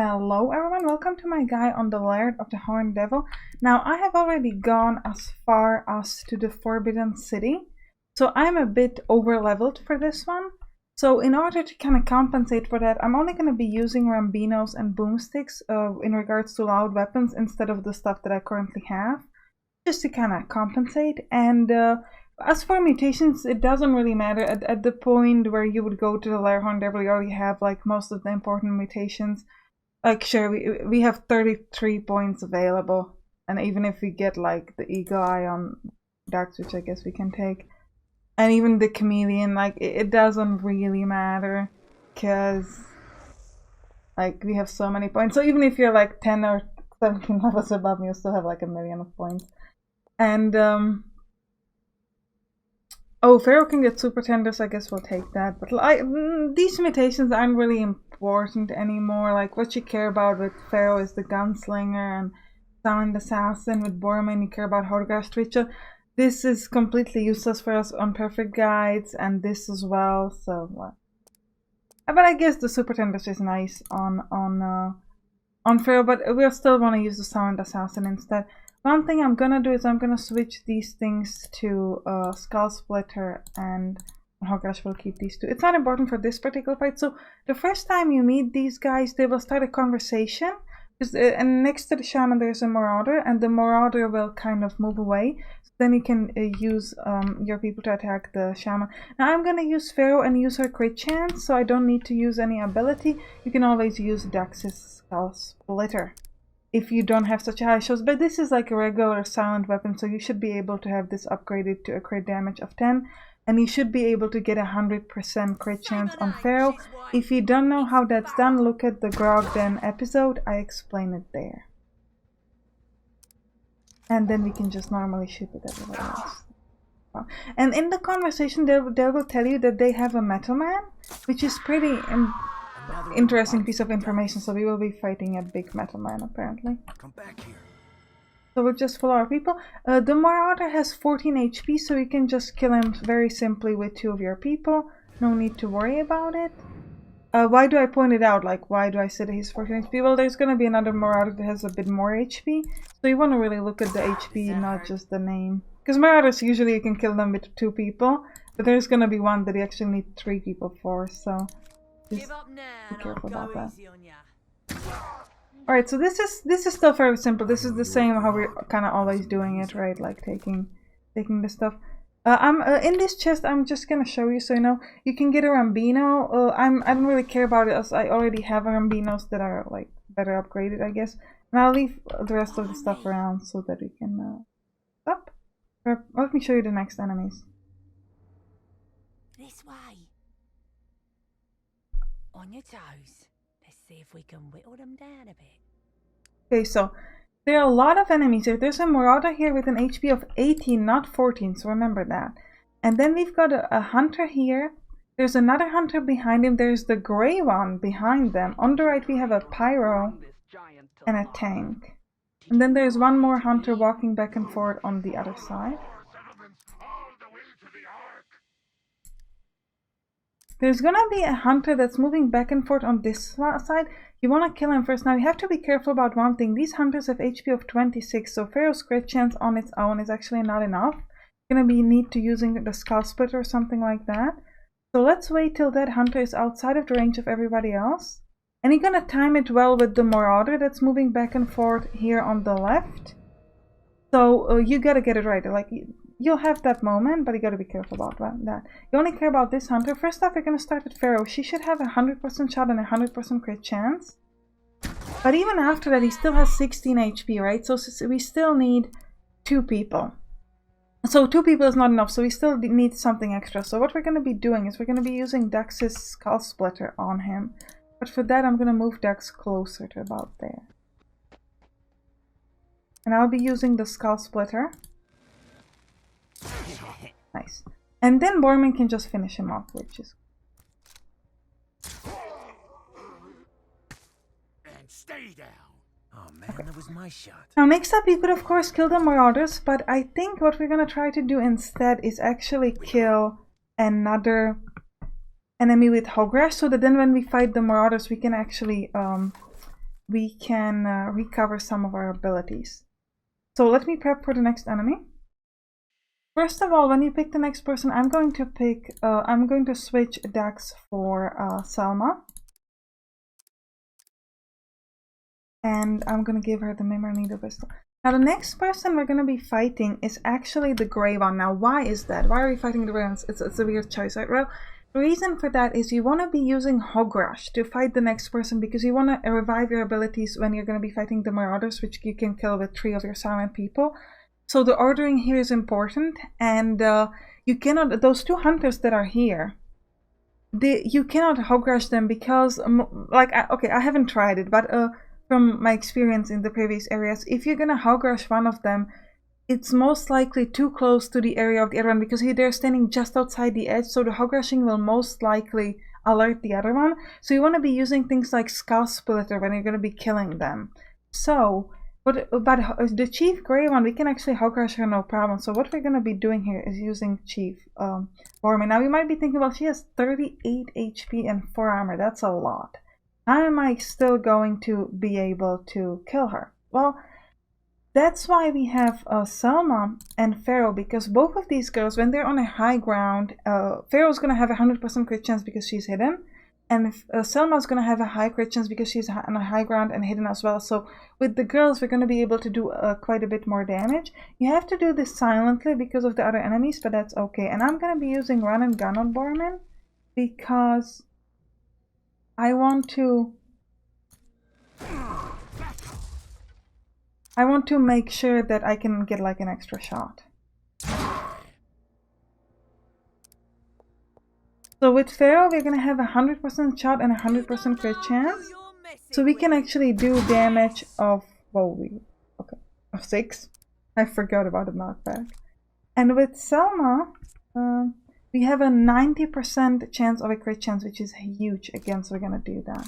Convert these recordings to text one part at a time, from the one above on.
Hello everyone, welcome to my guide on the Lair of the Horned Devil. Now I have already gone as far as to the Forbidden City, so I'm a bit over leveled for this one. So in order to kind of compensate for that, I'm only going to be using Rambinos and boomsticks in regards to loud weapons instead of the stuff that I currently have, just to kind of compensate. And as for mutations, it doesn't really matter. At the point where you would go to the Lair Horned Devil, you already have like most of the important mutations. Like, sure, we have 33 points available, and even if we get like the Eagle Eye on Darks, which I guess we can take, and even the Chameleon, like it doesn't really matter, because like we have so many points. So even if you're like 10 or 17 levels above me, you still have like 1,000,000 of points. And oh, Pharaoh can get super tenders, I guess we'll take that. But these mutations aren't really important anymore. Like, what you care about with Pharaoh is the Gunslinger and Sound Assassin. With Borman, you care about Hordegast Ritual. This is completely useless for us on Perfect Guides, and this as well, so what? But I guess the super tenders is nice on Pharaoh, but we'll still want to use the Sound Assassin instead. One thing I'm gonna do is I'm gonna switch these things to Skull Splitter, and Hoglash will keep these two. It's not important for this particular fight. So the first time you meet these guys, they will start a conversation. And next to the Shaman there's a Marauder, and the Marauder will kind of move away. So then you can use your people to attack the Shaman. Now I'm gonna use Pharaoh and use her crit chance, so I don't need to use any ability. You can always use Dax's Skull Splitter if you don't have such high shows, but this is like a regular silent weapon, so you should be able to have this upgraded to a crit damage of 10, and you should be able to get 100% crit chance on Pharaoh. If you don't know how that's done, look at the Grogden episode, I explain it there. And then we can just normally shoot with everybody else. And in the conversation, they will tell you that they have a Metal Man, which is pretty interesting piece of information, so we will be fighting a big Metal Man apparently. Come back here. So we'll just follow our people. The Marauder has 14 HP, so you can just kill him very simply with 2 of your people. No need to worry about it. Why do I point it out? Like, why do I say that he's 14 HP? Well, there's gonna be another Marauder that has a bit more HP, so you want to really look at the HP, not just the name. Because Marauders, usually you can kill them with 2 people, but there's gonna be one that you actually need 3 people for, so just be careful about that. Alright, so this is still fairly simple. This is the same how we're kind of always doing it, right? Like taking the stuff. In this chest, I'm just gonna show you so you know. You can get a Rambino. I don't really care about it as I already have Rambinos that are like better upgraded, I guess. And I'll leave the rest of the stuff around so that we can stop. Let me show you the next enemies. This way. On your toes. Let's see if we can whittle them down a bit. Okay, so there are a lot of enemies here. There's a Marauder here with an HP of 18, not 14, so remember that. And then we've got a Hunter here. There's another Hunter behind him. There's the grey one behind them. On the right we have a Pyro and a tank. And then there's one more Hunter walking back and forth on the other side. There's gonna be a Hunter that's moving back and forth on this side. You want to kill him first. Now you have to be careful about one thing. These Hunters have HP of 26, so Pharaoh's crit chance on its own is actually not enough. You're gonna be need to using the Skull Splitter or something like that. So let's wait till that Hunter is outside of the range of everybody else. And you're gonna time it well with the Marauder that's moving back and forth here on the left. So you gotta get it right. Like, you'll have that moment, but you gotta be careful about that. You only care about this Hunter. First off, you're gonna start with Pharaoh. She should have 100% shot and 100% crit chance. But even after that, he still has 16 HP, right? So we still need 2 people. So 2 people is not enough, so we still need something extra. So what we're gonna be doing is we're gonna be using Dax's Skull Splitter on him. But for that, I'm gonna move Dax closer to about there. And I'll be using the Skull Splitter. Nice. And then Borman can just finish him off, which is... And stay down. Oh man, okay. That was my shot. Now next up, you could of course kill the Marauders, but I think what we're gonna try to do instead is actually kill another enemy with Hogrash, so that then when we fight the Marauders, we can actually we can recover some of our abilities. So let me prep for the next enemy. First of all, when you pick the next person, I'm going to switch Dax for Selma. And I'm going to give her the Mimir Needle Pistol. Now the next person we're going to be fighting is actually the Grey One. Now why is that? Why are we fighting the Grey One? It's a weird choice, right? Well, the reason for that is you want to be using Hog Rush to fight the next person because you want to revive your abilities when you're going to be fighting the Marauders, which you can kill with 3 of your silent people. So the ordering here is important, and you cannot, those 2 hunters that are here, you cannot Hog Rush them because, okay, I haven't tried it, but from my experience in the previous areas, if you're gonna Hog Rush one of them, it's most likely too close to the area of the other one because they're standing just outside the edge, so the Hog Rushing will most likely alert the other one. So you want to be using things like Skull Splitter when you're going to be killing them. So, but the Chief Grey One, we can actually Hog Rush her no problem. So what we're going to be doing here is using Chief Borman. Now you might be thinking, well, she has 38 HP and 4 armor. That's a lot. How am I still going to be able to kill her? Well, that's why we have Selma and Pharaoh, because both of these girls, when they're on a high ground, Pharaoh's going to have a 100% crit chance because she's hidden, and Selma's going to have a high crit chance because she's on a high ground and hidden as well. So with the girls, we're going to be able to do quite a bit more damage. You have to do this silently because of the other enemies, but that's okay. And I'm going to be using Run and Gun on Borman because I want to make sure that I can get like an extra shot. So with Pharaoh, we're gonna have a 100% shot and a 100% crit chance. So we can actually do damage of, of 6. I forgot about the knockback. And with Selma, we have a 90% chance of a crit chance, which is huge again, so we're gonna do that.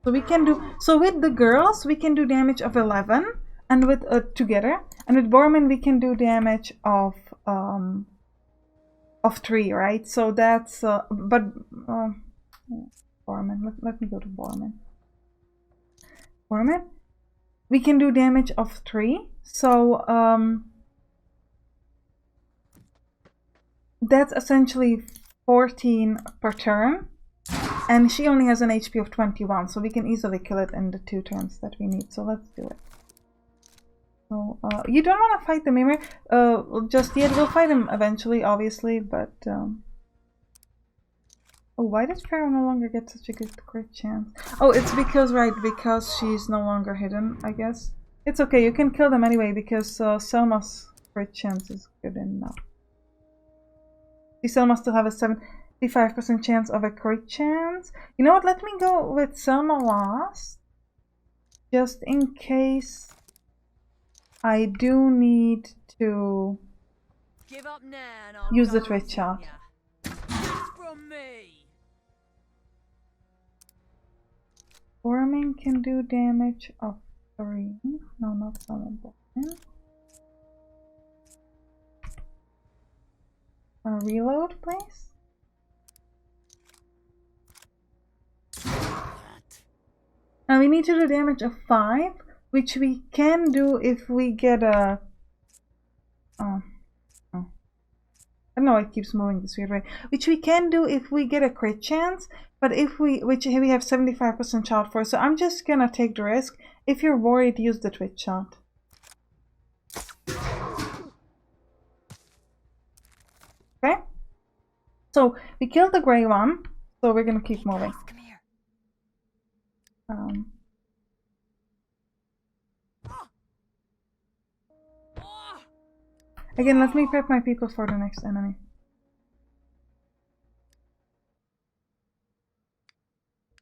So we can do, so with the girls, we can do damage of 11, and with together, and with Borman we can do damage of 3, right? So that's Borman. Let me go to Borman. Borman, we can do damage of 3. So that's essentially 14 per turn. And she only has an HP of 21, so we can easily kill it in the 2 turns that we need. So let's do it. So you don't want to fight the Mimir just yet. We'll fight him eventually, obviously, but oh, why does Pharaoh no longer get such a good crit chance? Oh, it's because because she's no longer hidden, I guess. It's okay, you can kill them anyway because Selma's crit chance is good enough. Selma still have a 75% chance of a crit chance. You know what, let me go with Selma last, just in case I do need to use the twitch shot. Forming can do damage of 3. No, not Selma. Reload, please. Now we need to do damage of 5, which we can do if we get a... I don't know, it keeps moving this weird way. Which we can do if we get a crit chance, but if we have 75% shot for, so I'm just gonna take the risk. If you're worried, use the twitch shot. Okay? So we killed the grey one, so we're gonna keep moving. Again, let me prep my people for the next enemy.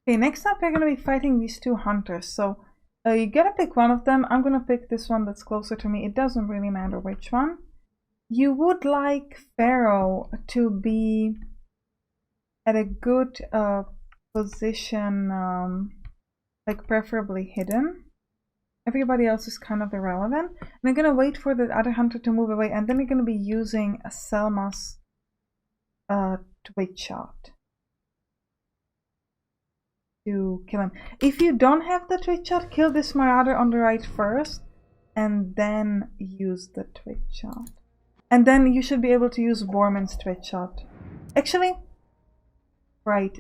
Okay, next up we're gonna be fighting these 2 hunters. So you gotta pick one of them. I'm gonna pick this one that's closer to me. It doesn't really matter which one. You would like Pharaoh to be at a good position, like preferably hidden. Everybody else is kind of irrelevant. And I'm gonna wait for the other hunter to move away, and then we're gonna be using a Selma's twitch shot. to kill him. If you don't have the twitch shot, kill this marauder on the right first, and then use the twitch shot. And then you should be able to use Borman's twitch shot. Actually, right,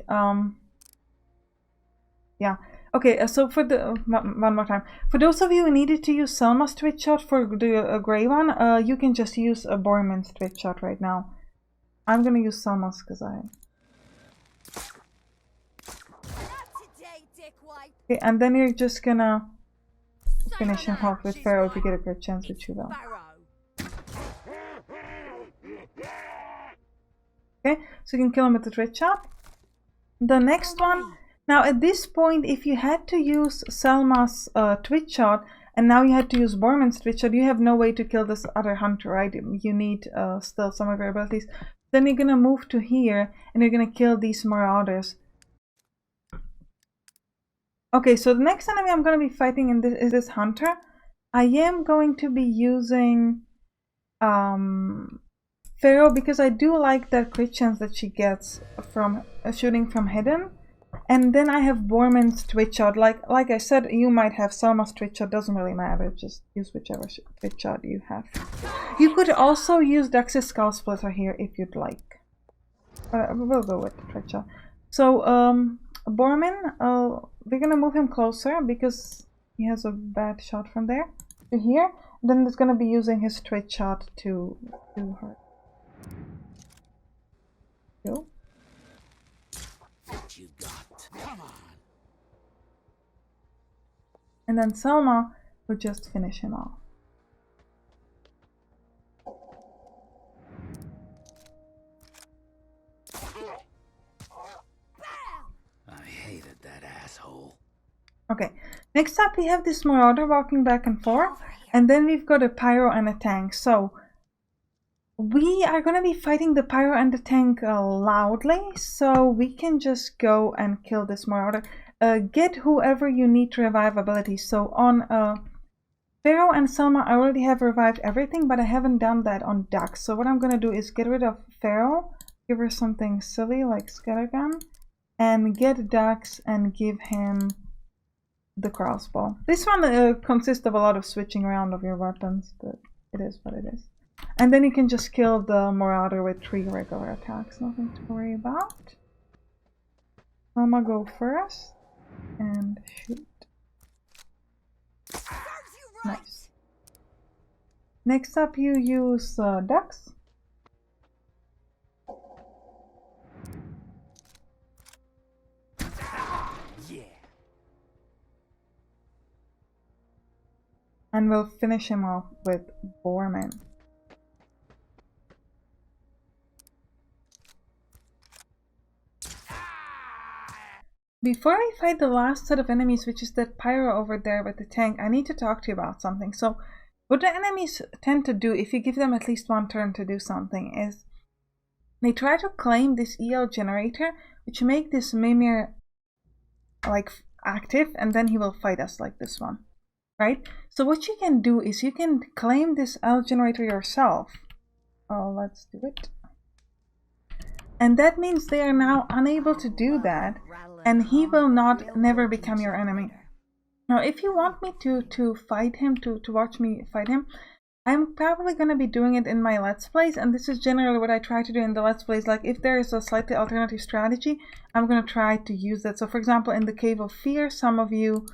yeah. Okay, so for the, one more time. For those of you who needed to use Selma's twitch shot for the grey one, you can just use a Borman's twitch shot right now. I'm gonna use Selma's because I... Okay, and then you're just gonna finish him off with Pharaoh if you get a good chance, which you will. Okay, so you can kill him with the twitch shot. The next one, now at this point, if you had to use Selma's twitch shot, and now you had to use Borman's twitch shot, you have no way to kill this other hunter, right? You need still some of your abilities. Then you're gonna move to here, and you're gonna kill these marauders. Okay, so the next enemy I'm going to be fighting in this is this hunter. I am going to be using Pharaoh because I do like that crit chance that she gets from shooting from hidden. And then I have Borman's twitch shot. Like I said, you might have Selma's twitch shot, doesn't really matter. Just use whichever twitch shot you have. You could also use Dax's Skull Splitter here if you'd like. We'll go with the twitch shot. So, Borman, we're gonna move him closer because he has a bad shot from there to here. Then he's gonna be using his twitch shot to hurt. Go. What you got? Come on. And then Selma will just finish him off. Okay, next up we have this Marauder walking back and forth, and then we've got a Pyro and a tank. So we are going to be fighting the Pyro and the tank loudly, so we can just go and kill this Marauder. Get whoever you need to revive abilities. So on Pharaoh and Selma, I already have revived everything, but I haven't done that on Dax. So what I'm going to do is get rid of Pharaoh, give her something silly like Scattergun, and get Dax and give him the crossbow. This one consists of a lot of switching around of your weapons, but it is what it is. And then you can just kill the Marauder with 3 regular attacks, nothing to worry about. Selma, go first and shoot. Nice. Next up you use Dax. And we'll finish him off with Borman. Before I fight the last set of enemies, which is that Pyro over there with the tank, I need to talk to you about something. So, what the enemies tend to do, if you give them at least one turn to do something, is they try to claim this EL generator, which make this Mimir like active, and then he will fight us like this one. Right? So what you can do is you can claim this L generator yourself. Oh, let's do it. And that means they are now unable to do that, and he will never become your enemy. Now, if you want me to fight him, to watch me fight him, I'm probably going to be doing it in my Let's Plays, and this is generally what I try to do in the Let's Plays. Like, if there is a slightly alternative strategy, I'm going to try to use that. So, for example, in the Cave of Fear, some of you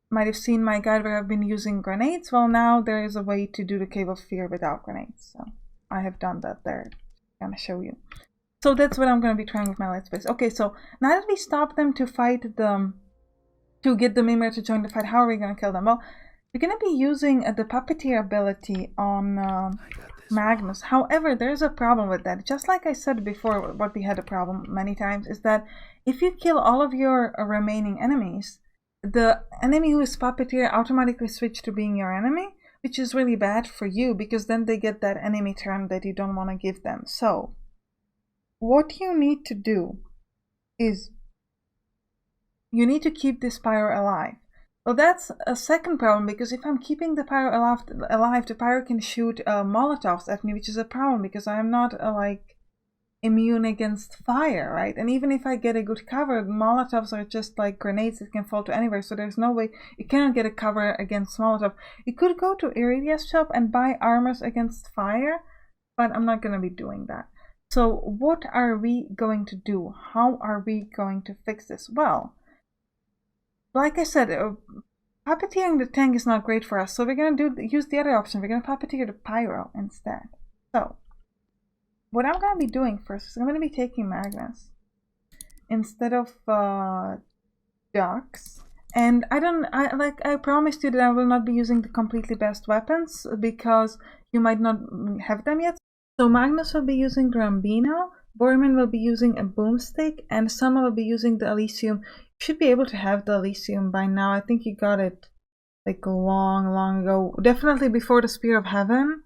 might have seen my guide where I've been using grenades. Well, now there is a way to do the Cave of Fear without grenades. So I have done that there. I'm going to show you. So that's what I'm going to be trying with my Let's Plays. Okay, so now that we stop them to fight them, to get the Mimir to join the fight, how are we going to kill them? Well, we're going to be using the Puppeteer ability on Magnus. However, there's a problem with that. Just like I said before, what we had a problem many times is that if you kill all of your remaining enemies, the enemy who is Puppeteer automatically switch to being your enemy, which is really bad for you because then they get that enemy turn that you don't want to give them. So what you need to do is you need to keep this Pyro alive. Well, that's a second problem because if I'm keeping the Pyro alive, the Pyro can shoot Molotovs at me, which is a problem because I am not immune against fire, right? And even if I get a good cover, Molotovs are just like grenades that can fall to anywhere, so there's no way you cannot get a cover against Molotov. You could go to Iridia's shop and buy armors against fire, but I'm not going to be doing that. So what are we going to do? How are we going to fix this? Well, like I said, puppeteering the tank is not great for us, so we're going to use the other option. We're going to puppeteer the pyro instead. So what I'm going to be doing first is I'm going to be taking Magnus instead of Ducks. And I promised you that I will not be using the completely best weapons because you might not have them yet. So Magnus will be using Grambino, Borman will be using a boomstick, and Sama will be using the Elysium. You should be able to have the Elysium by now. I think you got it like long ago. Definitely before the Spear of Heaven.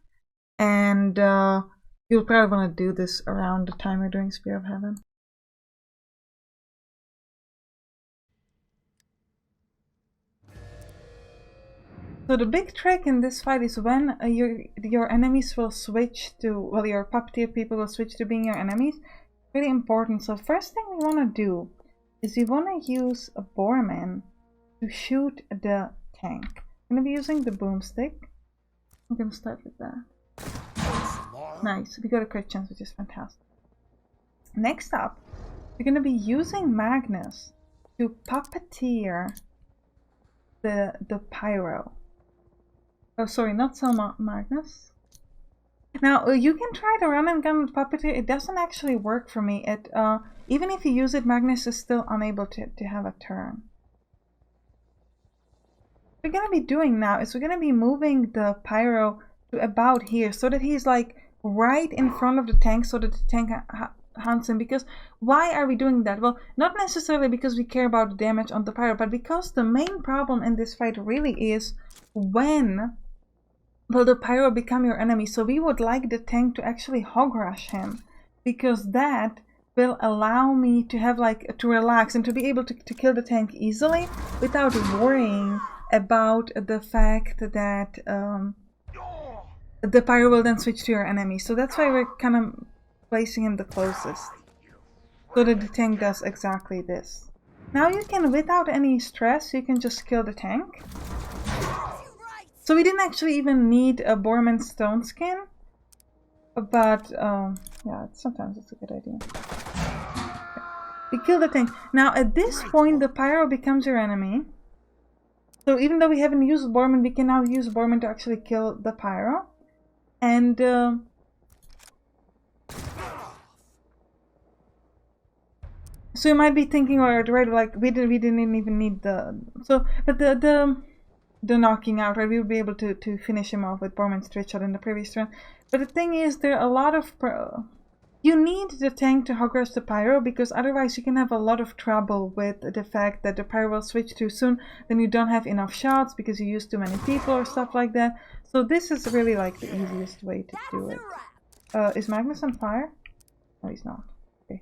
And you'll probably want to do this around the time you're doing Spear of Heaven. So the big trick in this fight is when your enemies will switch to, well, your puppeteer people will switch to being your enemies. Really important. So first thing we want to do is we want to use a Borman to shoot the tank. I'm going to be using the boomstick. I'm going to start with that. Nice. We got a crit chance, which is fantastic. Next up, we're going to be using Magnus to puppeteer the pyro. Oh, sorry, not so Magnus. Now, you can try to run and gun with puppeteer. It doesn't actually work for me. Even if you use it, Magnus is still unable to have a turn. What we're going to be doing now is we're going to be moving the pyro to about here so that he's like right in front of the tank so that the tank hunts him. Because why are we doing that? Well, not necessarily because we care about the damage on the pyro, but because the main problem in this fight really is when will the pyro become your enemy. So we would like the tank to actually hog rush him, because that will allow me to have to relax and to be able to kill the tank easily without worrying about the fact that the pyro will then switch to your enemy. So that's why we're kind of placing him the closest, so that the tank does exactly this. Now you can, without any stress, you can just kill the tank. So we didn't actually even need a Borman Stone Skin, but yeah, sometimes it's a good idea. Okay. We kill the tank. Now at this point the pyro becomes your enemy. So even though we haven't used Borman, we can now use Borman to actually kill the pyro. And so you might be thinking, right, like we didn't even need the knocking out, right? We would be able to finish him off with Borman's straight shot in the previous turn. But the thing is, there are a lot of you need the tank to hog rush the pyro, because otherwise you can have a lot of trouble with the fact that the pyro will switch too soon, then you don't have enough shots because you use too many people or stuff like that. So this is really like the easiest way to do it. Is Magnus on fire? No, he's not. Okay,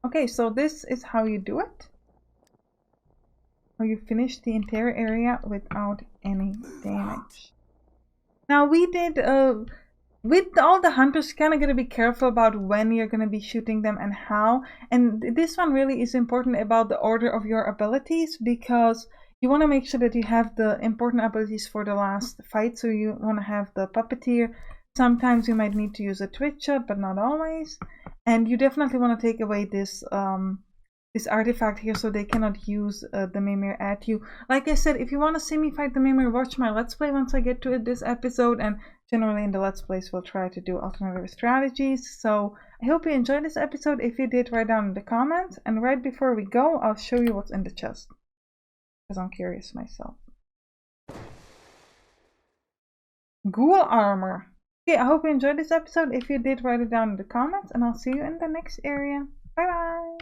okay, so this is how you do it. How you finish the entire area without any damage. Now we did with all the hunters, kind of going to be careful about when you're going to be shooting them and how. And this one really is important about the order of your abilities, because you want to make sure that you have the important abilities for the last fight. So you want to have the puppeteer. Sometimes you might need to use a twitch shot, but not always. And you definitely want to take away this this artifact here so they cannot use the Mimir at you. Like I said, if you want to see me fight the Mimir, watch my Let's Play once I get to it this episode, and generally in the Let's Plays we'll try to do alternative strategies. So I hope you enjoyed this episode. If you did, write down in the comments, and right before we go, I'll show you what's in the chest, because I'm curious myself. Ghoul armor. Okay, I hope you enjoyed this episode. If you did, write it down in the comments, and I'll see you in the next area. Bye bye!